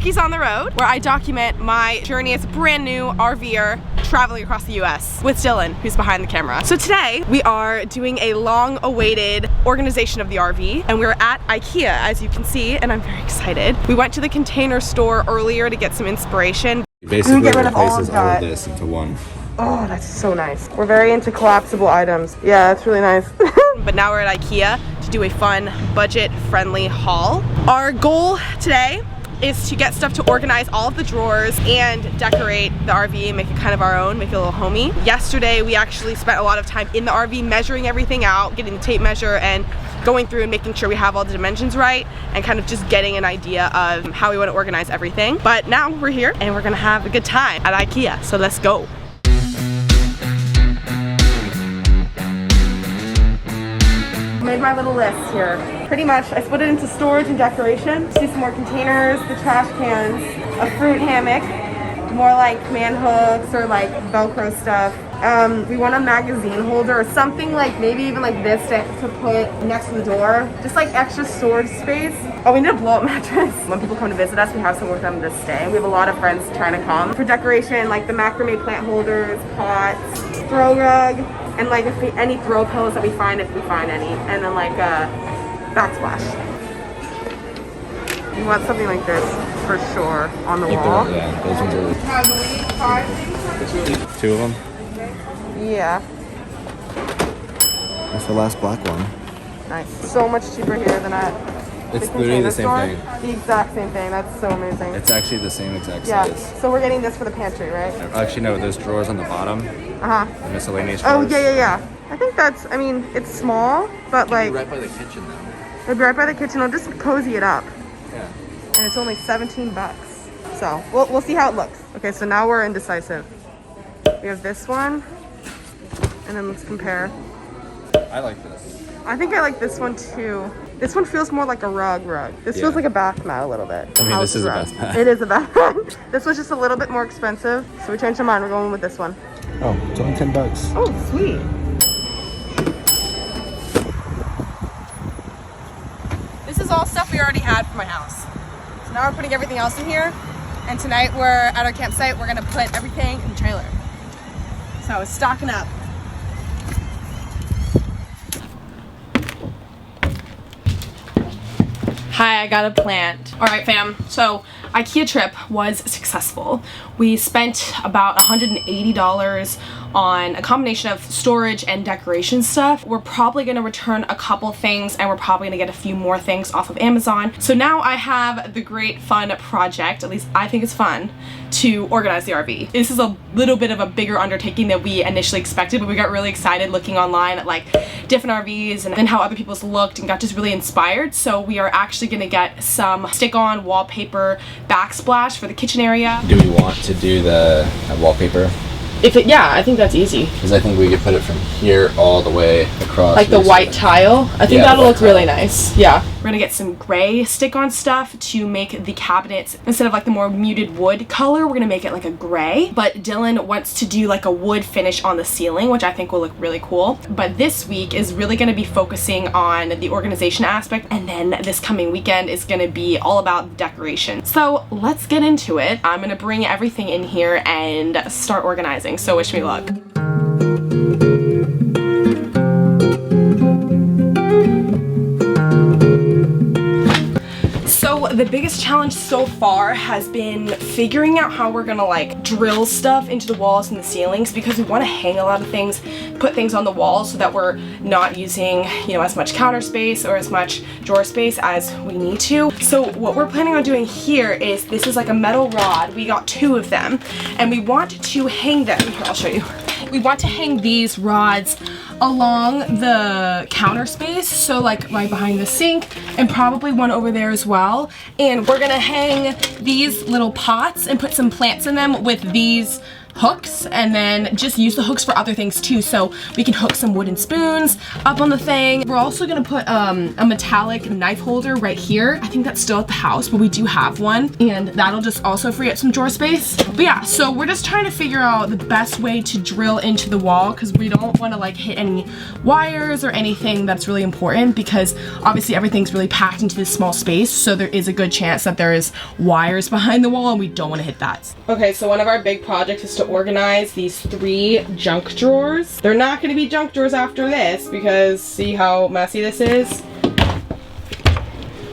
Ricky's on the Road, where I document my journey as a brand new RVer traveling across the US with Dylan, who's behind the camera. So today we are doing a long-awaited organization of the RV, and we're at IKEA, as you can see, and I'm very excited. We went to the Container Store earlier to get some inspiration. Basically replaces all of this into one. Oh, that's so nice. We're very into collapsible items. Yeah, that's really nice. But now we're at IKEA to do a fun, budget-friendly haul. Our goal today is to get stuff to organize all of the drawers and decorate the RV and make it kind of our own, make it a little homey. Yesterday, we actually spent a lot of time in the RV measuring everything out, getting the tape measure and going through and making sure we have all the dimensions right and kind of just getting an idea of how we want to organize everything. But now we're here and we're gonna have a good time at IKEA, so let's go. Made my little list here. Pretty much, I split it into storage and decoration. See some more containers, the trash cans, a fruit hammock, more like man hooks or like Velcro stuff. We want a magazine holder or something like maybe even like this to put next to the door. Just like extra storage space. Oh, we need a blow-up mattress. When people come to visit us, we have somewhere for them to stay. We have a lot of friends trying to come. For decoration, like the macrame plant holders, pots, throw rug, and like any throw pillows that we find if we find any. And then like backsplash. You want something like this for sure on the wall. Yeah, those ones are. Two of them? Yeah. That's the last black one. Nice. So much cheaper here than at It's literally the same thing. The exact same thing. That's so amazing. It's actually the same exact yeah. size. So we're getting this for the pantry, right? Actually, no, there's drawers on the bottom. The miscellaneous Oh, drawers. yeah. I think that's, I mean, it's small, but like... Right by the kitchen, though. It'll be right by the kitchen. I'll just cozy it up. Yeah. And it's only 17 bucks. So, we'll see how it looks. Okay, so now we're indecisive. We have this one. And then let's compare. I like this. I think I like this one too. This one feels more like a rug. This feels like a bath mat a little bit. I mean, this is a bath mat. It is a bath mat. This one's just a little bit more expensive. So we changed our mind. We're going with this one. Oh, it's only 10 bucks. Oh, sweet. This is all stuff we already had for my house. So now we're putting everything else in here. And tonight we're at our campsite. We're gonna put everything in the trailer. So stocking up. Hi, I got a plant. All right, fam. So IKEA trip was successful. We spent about $180 on a combination of storage and decoration stuff. We're probably gonna return a couple things and we're probably gonna get a few more things off of Amazon. So now I have the great fun project, at least I think it's fun, to organize the RV. This is a little bit of a bigger undertaking than we initially expected, but we got really excited looking online at like different RVs and how other people's looked and got just really inspired. So we are actually gonna get some stick-on wallpaper backsplash for the kitchen area. Do we want to do the wallpaper? Yeah, I think that's easy. Because I think we could put it from here all the way across. Like the white tile? I think that'll look really nice. Yeah. We're gonna get some gray stick-on stuff to make the cabinets, instead of like the more muted wood color, we're gonna make it like a gray. But Dylan wants to do like a wood finish on the ceiling, which I think will look really cool. But this week is really gonna be focusing on the organization aspect, and then this coming weekend is gonna be all about decoration. So let's get into it. I'm gonna bring everything in here and start organizing, so wish me luck. So the biggest challenge so far has been figuring out how we're gonna like drill stuff into the walls and the ceilings, because we want to hang a lot of things, put things on the walls so that we're not using, you know, as much counter space or as much drawer space as we need to. So what we're planning on doing here is, this is like a metal rod. We got 2 of them and we want to hang them. Here, I'll show you. We want to hang these rods along the counter space, so like right behind the sink, and probably one over there as well. And we're gonna hang these little pots and put some plants in them with these hooks, and then just use the hooks for other things too. So we can hook some wooden spoons up on the thing. We're also gonna put a metallic knife holder right here. I think that's still at the house, but we do have one, and that'll just also free up some drawer space. But yeah, so we're just trying to figure out the best way to drill into the wall, because we don't want to like hit any wires or anything that's really important, because obviously everything's really packed into this small space, so there is a good chance that there is wires behind the wall and we don't want to hit that. Okay, so one of our big projects is to organize these 3 junk drawers. They're not going to be junk drawers after this, because see how messy this is?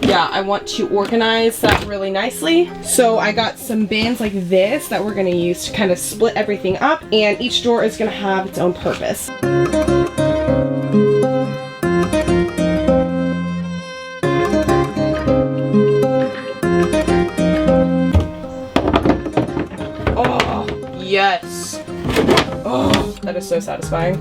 Yeah, I want to organize that really nicely. So I got some bins like this that we're going to use to kind of split everything up, and each drawer is going to have its own purpose. Yes. Oh, that is so satisfying.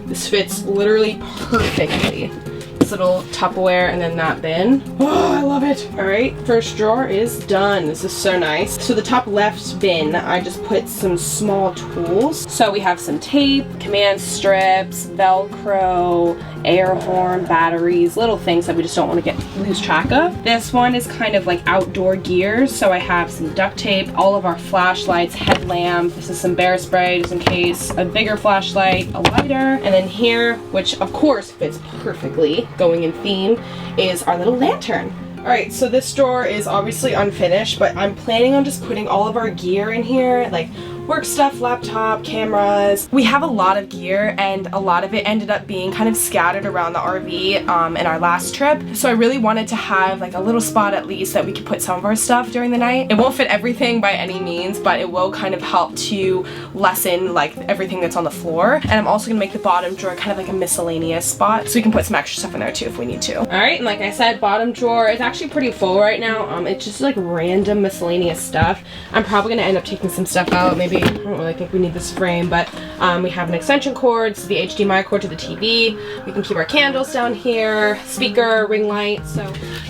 This fits literally perfectly. This little Tupperware and then that bin. Oh, I love it. All right, first drawer is done. This is so nice. So the top left bin, I just put some small tools. So we have some tape, command strips, Velcro, air horn, batteries, little things that we just don't want to lose track of. This one is kind of like outdoor gear, so I have some duct tape, all of our flashlights, headlamp, this is some bear spray just in case, a bigger flashlight, a lighter, and then here, which of course fits perfectly, going in theme, is our little lantern. Alright, so this drawer is obviously unfinished, but I'm planning on just putting all of our gear in here, like work stuff, laptop, cameras. We have a lot of gear, and a lot of it ended up being kind of scattered around the RV in our last trip. So I really wanted to have like a little spot at least that we could put some of our stuff during the night. It won't fit everything by any means, but it will kind of help to lessen like everything that's on the floor. And I'm also gonna make the bottom drawer kind of like a miscellaneous spot, so we can put some extra stuff in there too if we need to. Alright, and like I said, bottom drawer is actually pretty full right now. It's just like random miscellaneous stuff. I'm probably gonna end up taking some stuff out. Maybe I don't really think we need this frame, but we have an extension cord, so the HDMI cord to the TV. We can keep our candles down here, speaker, ring light.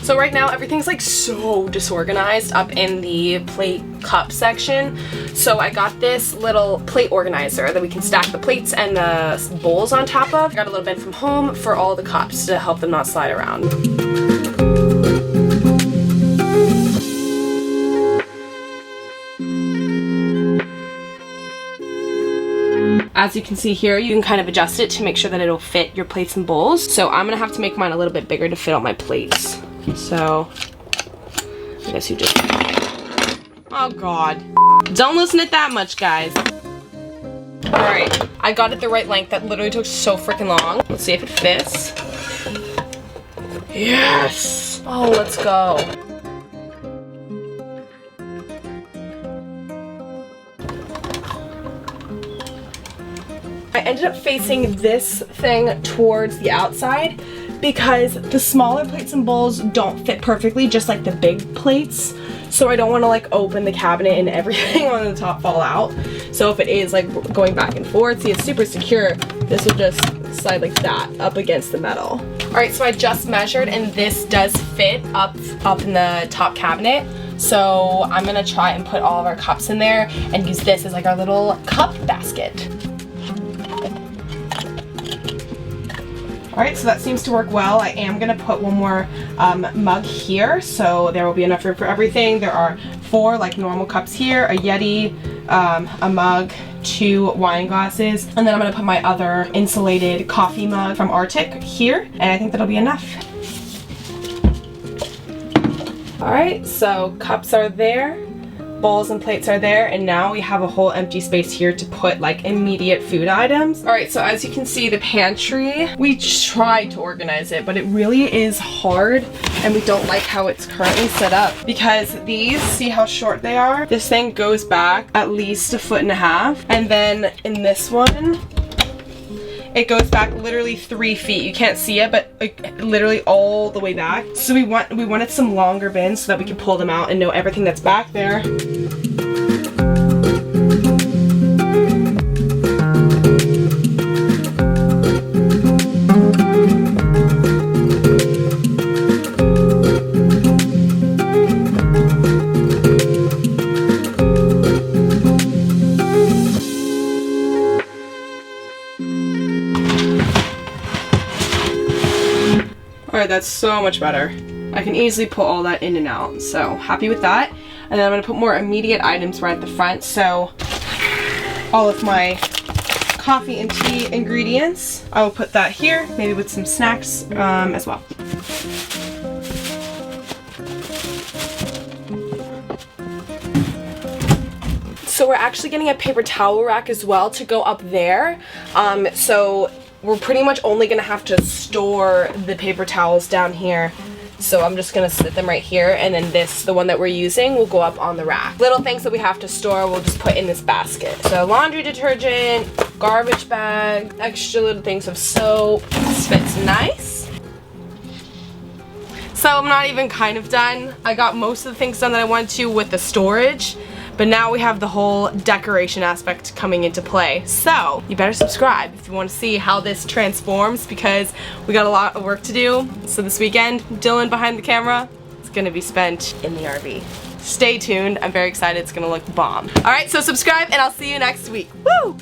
So right now everything's like so disorganized up in the plate cup section. So I got this little plate organizer that we can stack the plates and the bowls on top of. I got a little bit from home for all the cups to help them not slide around. As you can see here, you can kind of adjust it to make sure that it'll fit your plates and bowls. So I'm gonna have to make mine a little bit bigger to fit all my plates. So I guess you just, oh God. Don't loosen it that much, guys. All right, I got it the right length. That literally took so freaking long. Let's see if it fits. Yes. Oh, let's go. I ended up facing this thing towards the outside because the smaller plates and bowls don't fit perfectly, just like the big plates. So I don't want to like open the cabinet and everything on the top fall out. So if it is like going back and forth, see, it's super secure. This will just slide like that up against the metal. All right, so I just measured and this does fit up in the top cabinet. So I'm gonna try and put all of our cups in there and use this as like our little cup basket. Alright, so that seems to work well. I am going to put one more mug here, so there will be enough room for everything. There are 4 like normal cups here, a Yeti, a mug, 2 wine glasses, and then I'm going to put my other insulated coffee mug from Arctic here, and I think that'll be enough. Alright, so cups are there. Bowls and plates are there, and now we have a whole empty space here to put like immediate food items. All right, so as you can see, the pantry, we tried to organize it, but it really is hard, and we don't like how it's currently set up because these, see how short they are? This thing goes back at least 1.5 feet, and then in this one, it goes back literally 3 feet. You can't see it, but like, literally all the way back. So we wanted some longer bins so that we could pull them out and know everything that's back there. that's so much better. I can easily put all that in and out, so happy with that. And then I'm gonna put more immediate items right at the front, so all of my coffee and tea ingredients, I will put that here, maybe with some snacks as well. So we're actually getting a paper towel rack as well to go up there. So we're pretty much only gonna have to store the paper towels down here. So I'm just gonna sit them right here, and then the one that we're using, will go up on the rack. Little things that we have to store, we'll just put in this basket. So laundry detergent, garbage bag, extra little things of soap. This fits nice. So I'm not even kind of done. I got most of the things done that I wanted to with the storage, but now we have the whole decoration aspect coming into play. So you better subscribe if you want to see how this transforms, because we got a lot of work to do. So this weekend, Dylan behind the camera is gonna be spent in the RV. Stay tuned, I'm very excited, it's gonna look bomb. Alright, so subscribe and I'll see you next week. Woo!